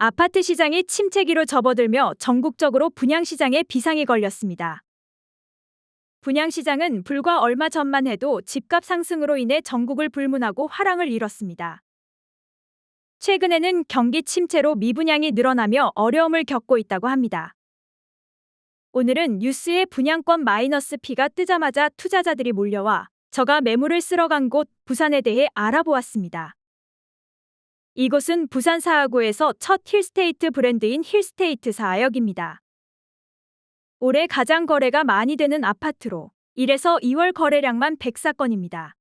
아파트 시장이 침체기로 접어들며 전국적으로 분양시장에 비상이 걸렸습니다. 분양시장은 불과 얼마 전만 해도 집값 상승으로 인해 전국을 불문하고 화랑을 이뤘습니다. 최근에는 경기 침체로 미분양이 늘어나며 어려움을 겪고 있다고 합니다. 오늘은 뉴스에 분양권 마이너스 P가 뜨자마자 투자자들이 몰려와 저가 매물을 쓸어간 곳 부산에 대해 알아보았습니다. 이곳은 부산 사하구에서 첫 힐스테이트 브랜드인 힐스테이트 사하역입니다. 올해 가장 거래가 많이 되는 아파트로 1에서 2월 거래량만 104건입니다.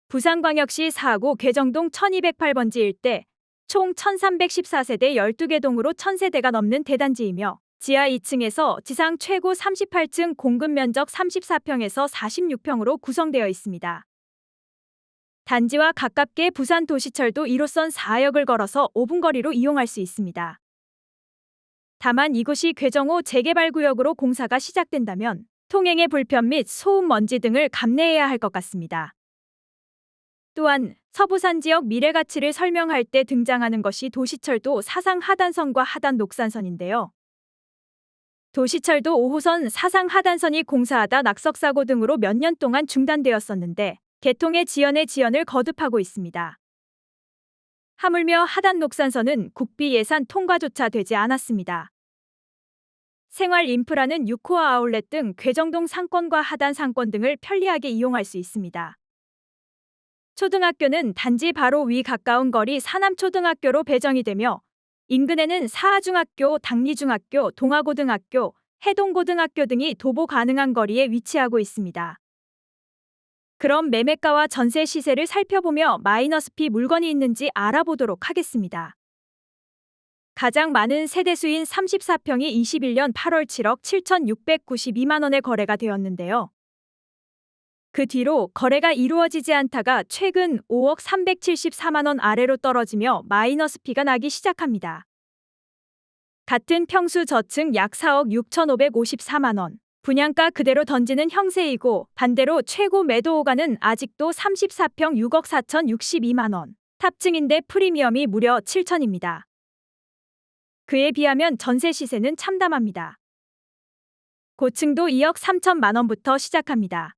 부산광역시 사하구 괴정동 1208번지 일대 총 1314세대 12개 동으로 1000세대가 넘는 대단지이며 지하 2층에서 지상 최고 38층 공급 면적 34평에서 46평으로 구성되어 있습니다. 단지와 가깝게 부산 도시철도 1호선 사하역을 걸어서 5분 거리로 이용할 수 있습니다. 다만 이곳이 괴정호 재개발구역으로 공사가 시작된다면 통행의 불편 및 소음 먼지 등을 감내해야 할 것 같습니다. 또한 서부산 지역 미래 가치를 설명할 때 등장하는 것이 도시철도 사상 하단선과 하단 녹산선인데요. 도시철도 5호선 사상 하단선이 공사하다 낙석사고 등으로 몇 년 동안 중단되었었는데 개통의 지연을 거듭하고 있습니다. 하물며 하단 녹산선은 국비 예산 통과조차 되지 않았습니다. 생활 인프라는 6호와 아울렛 등 괴정동 상권과 하단 상권 등을 편리하게 이용할 수 있습니다. 초등학교는 단지 바로 위 가까운 거리 사남초등학교로 배정이 되며 인근에는 사하중학교, 당리중학교, 동아고등학교, 해동고등학교 등이 도보 가능한 거리에 위치하고 있습니다. 그럼 매매가와 전세 시세를 살펴보며 마이너스 P 물건이 있는지 알아보도록 하겠습니다. 가장 많은 세대수인 34평이 21년 8월 7억 7,692만 원에 거래가 되었는데요. 그 뒤로 거래가 이루어지지 않다가 최근 5억 374만 원 아래로 떨어지며 마이너스 P가 나기 시작합니다. 같은 평수 저층 약 4억 6,554만 원. 분양가 그대로 던지는 형세이고 반대로 최고 매도 호가는 아직도 34평 6억 4,062만 원. 탑층인데 프리미엄이 무려 7천입니다. 그에 비하면 전세 시세는 참담합니다. 고층도 2억 3천만 원부터 시작합니다.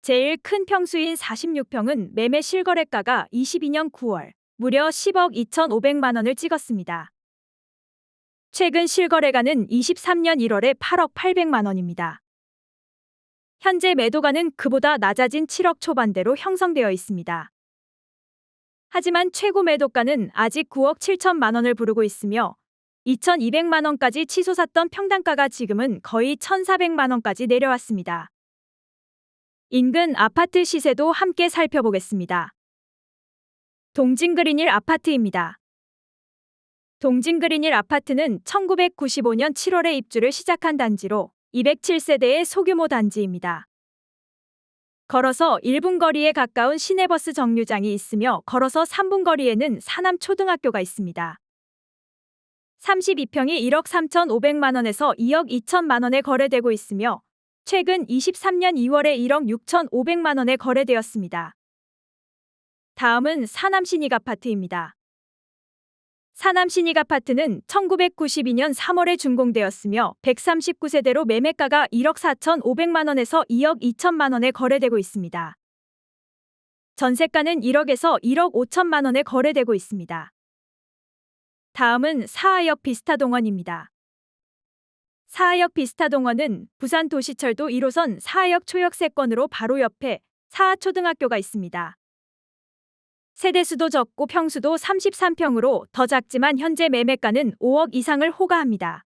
제일 큰 평수인 46평은 매매 실거래가가 22년 9월 무려 10억 2,500만 원을 찍었습니다. 최근 실거래가는 23년 1월에 8억 800만 원입니다. 현재 매도가는 그보다 낮아진 7억 초반대로 형성되어 있습니다. 하지만 최고 매도가는 아직 9억 7천만 원을 부르고 있으며 2,200만 원까지 치솟았던 평당가가 지금은 거의 1,400만 원까지 내려왔습니다. 인근 아파트 시세도 함께 살펴보겠습니다. 동진그린힐 아파트입니다. 동진그린힐 아파트는 1995년 7월에 입주를 시작한 단지로 207세대의 소규모 단지입니다. 걸어서 1분 거리에 가까운 시내버스 정류장이 있으며 걸어서 3분 거리에는 사남초등학교가 있습니다. 32평이 1억 3,500만 원에서 2억 2천만 원에 거래되고 있으며 최근 23년 2월에 1억 6,500만 원에 거래되었습니다. 다음은 사남신익아파트입니다. 사남신익아파트는 1992년 3월에 준공되었으며 139세대로 매매가가 1억 4,500만 원에서 2억 2천만 원에 거래되고 있습니다. 전세가는 1억에서 1억 5천만 원에 거래되고 있습니다. 다음은 사하역 비스타동원입니다. 사하역 비스타동원은 부산 도시철도 1호선 사하역 초역세권으로 바로 옆에 사하초등학교가 있습니다. 세대수도 적고 평수도 33평으로 더 작지만 현재 매매가는 5억 이상을 호가합니다.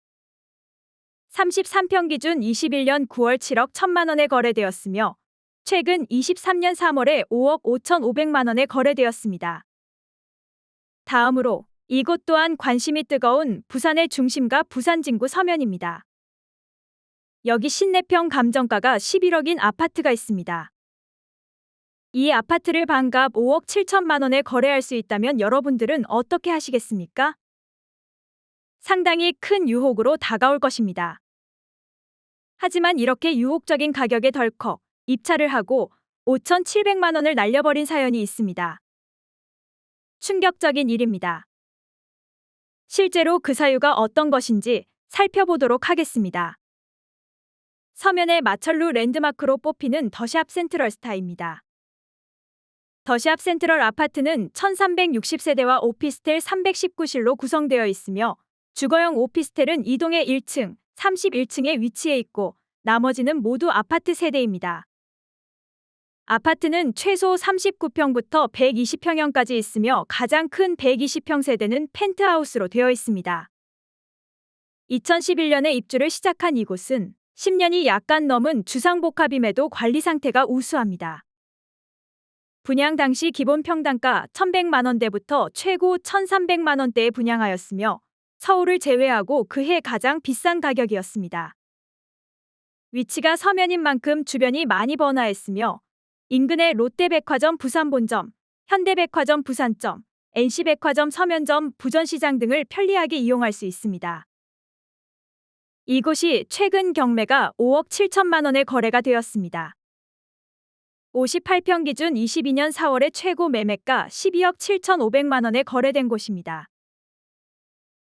33평 기준 21년 9월 7억 1천만 원에 거래되었으며 최근 23년 3월에 5억 5,500만 원에 거래되었습니다. 다음으로 이곳 또한 관심이 뜨거운 부산의 중심가 부산 진구 서면입니다. 여기 54평 감정가가 11억인 아파트가 있습니다. 이 아파트를 반값 5억 7천만 원에 거래할 수 있다면 여러분들은 어떻게 하시겠습니까? 상당히 큰 유혹으로 다가올 것입니다. 하지만 이렇게 유혹적인 가격에 덜컥 입찰을 하고 5,700만 원을 날려버린 사연이 있습니다. 충격적인 일입니다. 실제로 그 사유가 어떤 것인지 살펴보도록 하겠습니다. 서면의 마철루 랜드마크로 뽑히는 더샵 센트럴스타입니다. 더샵 센트럴 아파트는 1360세대와 오피스텔 319실로 구성되어 있으며 주거용 오피스텔은 2동의 1층, 31층에 위치해 있고 나머지는 모두 아파트 세대입니다. 아파트는 최소 39평부터 120평형까지 있으며 가장 큰 120평 세대는 펜트하우스로 되어 있습니다. 2011년에 입주를 시작한 이곳은 10년이 약간 넘은 주상복합임에도 관리 상태가 우수합니다. 분양 당시 기본 평당가 1,100만 원대부터 최고 1,300만 원대에 분양하였으며 서울을 제외하고 그해 가장 비싼 가격이었습니다. 위치가 서면인 만큼 주변이 많이 번화했으며 인근의 롯데백화점 부산본점, 현대백화점 부산점, NC백화점 서면점 부전시장 등을 편리하게 이용할 수 있습니다. 이곳이 최근 경매가 5억 7천만 원에 거래가 되었습니다. 58평 기준 22년 4월에 최고 매매가 12억 7,500만 원에 거래된 곳입니다.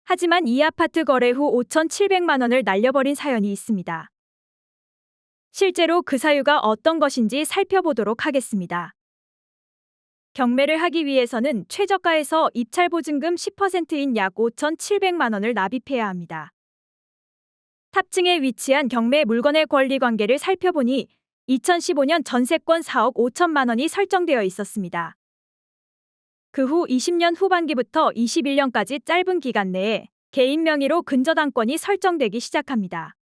하지만 이 아파트 거래 후 5,700만 원을 날려버린 사연이 있습니다. 실제로 그 사유가 어떤 것인지 살펴보도록 하겠습니다. 경매를 하기 위해서는 최저가에서 입찰보증금 10%인 약 5,700만 원을 납입해야 합니다. 탑층에 위치한 경매 물건의 권리관계를 살펴보니 2015년 전세권 4억 5천만 원이 설정되어 있었습니다. 그 후 20년 후반기부터 21년까지 짧은 기간 내에 개인 명의로 근저당권이 설정되기 시작합니다.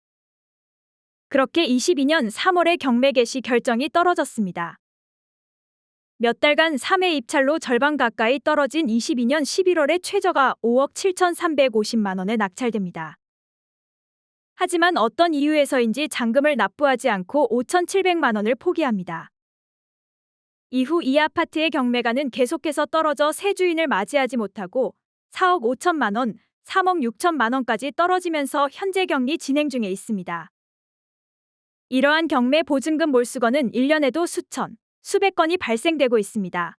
그렇게 22년 3월에 경매 개시 결정이 떨어졌습니다. 몇 달간 3회 입찰로 절반 가까이 떨어진 22년 11월에 최저가 5억 7,350만 원에 낙찰됩니다. 하지만 어떤 이유에서인지 잔금을 납부하지 않고 5,700만 원을 포기합니다. 이후 이 아파트의 경매가는 계속해서 떨어져 새 주인을 맞이하지 못하고 4억 5천만 원, 3억 6천만 원까지 떨어지면서 현재 경리 진행 중에 있습니다. 이러한 경매 보증금 몰수건은 1년에도 수천, 수백 건이 발생되고 있습니다.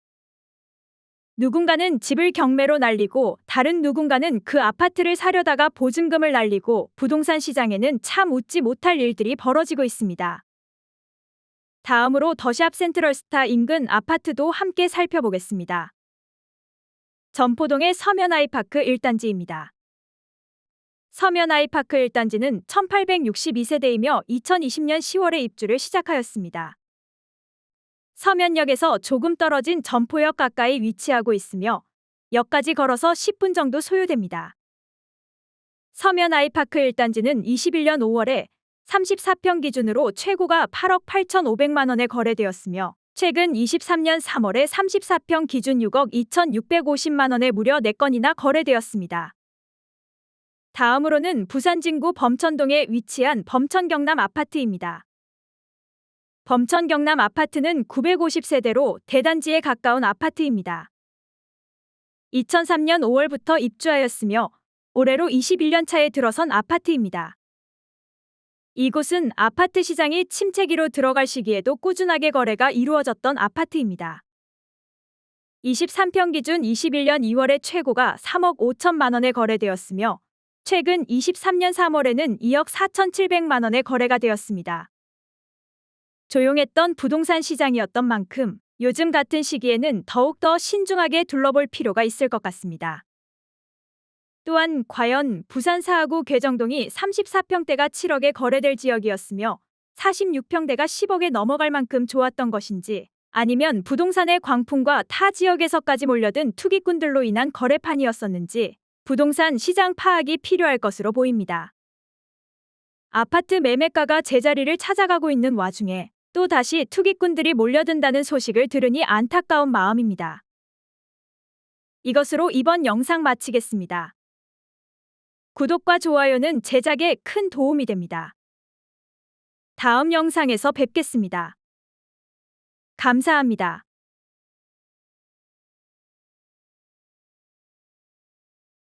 누군가는 집을 경매로 날리고 다른 누군가는 그 아파트를 사려다가 보증금을 날리고 부동산 시장에는 참 웃지 못할 일들이 벌어지고 있습니다. 다음으로 더샵 센트럴스타 인근 아파트도 함께 살펴보겠습니다. 점포동의 서면 아이파크 1단지입니다. 서면 아이파크 1단지는 1862세대이며 2020년 10월에 입주를 시작하였습니다. 서면역에서 조금 떨어진 점포역 가까이 위치하고 있으며 역까지 걸어서 10분 정도 소요됩니다. 서면 아이파크 1단지는 21년 5월에 34평 기준으로 최고가 8억 8,500만 원에 거래되었으며 최근 23년 3월에 34평 기준 6억 2,650만 원에 무려 4건이나 거래되었습니다. 다음으로는 부산 진구 범천동에 위치한 범천경남 아파트입니다. 범천경남 아파트는 950세대로 대단지에 가까운 아파트입니다. 2003년 5월부터 입주하였으며 올해로 21년 차에 들어선 아파트입니다. 이곳은 아파트 시장이 침체기로 들어갈 시기에도 꾸준하게 거래가 이루어졌던 아파트입니다. 23평 기준 21년 2월에 최고가 3억 5천만 원에 거래되었으며 최근 23년 3월에는 2억 4,700만 원에 거래가 되었습니다. 조용했던 부동산 시장이었던 만큼 요즘 같은 시기에는 더욱더 신중하게 둘러볼 필요가 있을 것 같습니다. 또한 과연 부산 사하구 괴정동이 34평대가 7억에 거래될 지역이었으며 46평대가 10억에 넘어갈 만큼 좋았던 것인지 아니면 부동산의 광풍과 타 지역에서까지 몰려든 투기꾼들로 인한 거래판이었었는지 부동산 시장 파악이 필요할 것으로 보입니다. 아파트 매매가가 제자리를 찾아가고 있는 와중에 또 다시 투기꾼들이 몰려든다는 소식을 들으니 안타까운 마음입니다. 이것으로 이번 영상 마치겠습니다. 구독과 좋아요는 제작에 큰 도움이 됩니다. 다음 영상에서 뵙겠습니다. 감사합니다.